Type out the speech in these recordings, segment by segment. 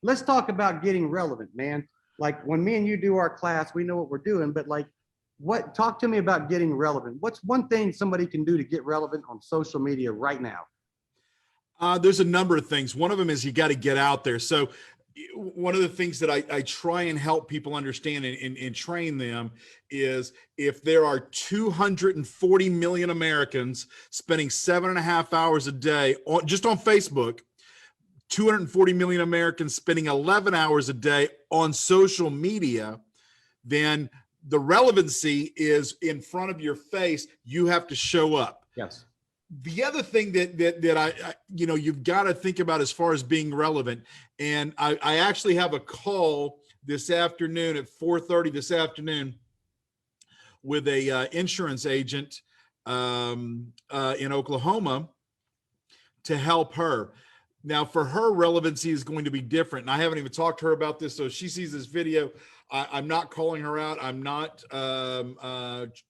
let's talk about getting relevant, man. Like when me and you do our class, we know what we're doing, but like talk to me about getting relevant. What's one thing somebody can do to get relevant on social media right now? There's a number of things. One of them is you got to get out there. So one of the things that I try and help people understand and train them is if there are 240 million Americans spending 7.5 hours a day just on Facebook, 240 million Americans spending 11 hours a day on social media, then the relevancy is in front of your face. You have to show up. Yes. The other thing that I you've got to think about as far as being relevant, and I actually have a call this afternoon at 4:30 this afternoon with a insurance agent in Oklahoma to help her. Now, for her, relevancy is going to be different, and I haven't even talked to her about this. So if she sees this video, I'm not calling her out. I'm not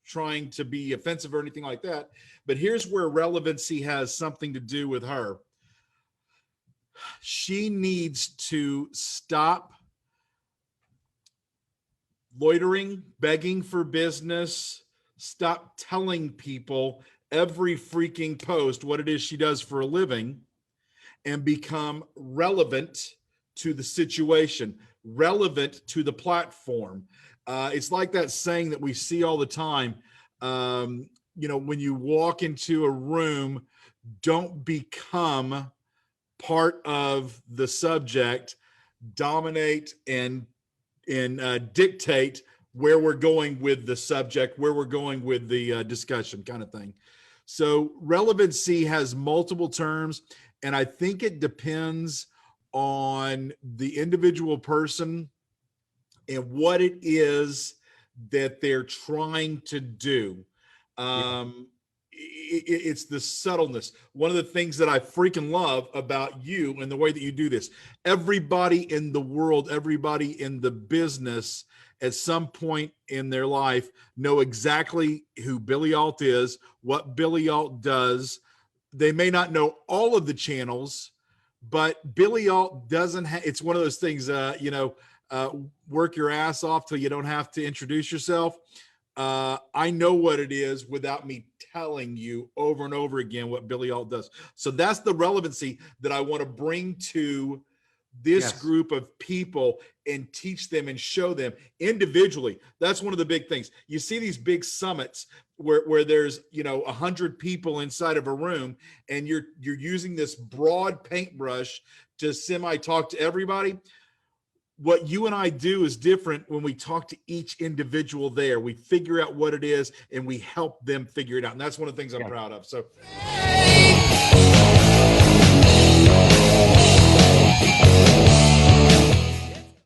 trying to be offensive or anything like that. But here's where relevancy has something to do with her. She needs to stop loitering, begging for business, stop telling people every freaking post what it is she does for a living, and become relevant to the situation, relevant to the platform. It's like that saying that we see all the time. When you walk into a room, don't become part of the subject, dominate and dictate where we're going with the subject, where we're going with the discussion kind of thing. So relevancy has multiple terms, and I think it depends on the individual person and what it is that they're trying to do. It's the subtleness. One of the things that I freaking love about you and the way that you do this, everybody in the world, everybody in the business at some point in their life know exactly who Billy Alt is, what Billy Alt does. They may not know all of the channels, but Billy Alt doesn't have, it's one of those things, work your ass off till you don't have to introduce yourself. I know what it is without me telling you over and over again what Billy Alt does. So that's the relevancy that I want to bring to this group of people and teach them and show them individually. That's one of the big things. You see these big summits where there's 100 people inside of a room, and you're using this broad paintbrush to semi talk to everybody. What you and I do is different when we talk to each individual there. We figure out what it is and we help them figure it out. And that's one of the things I'm proud of. So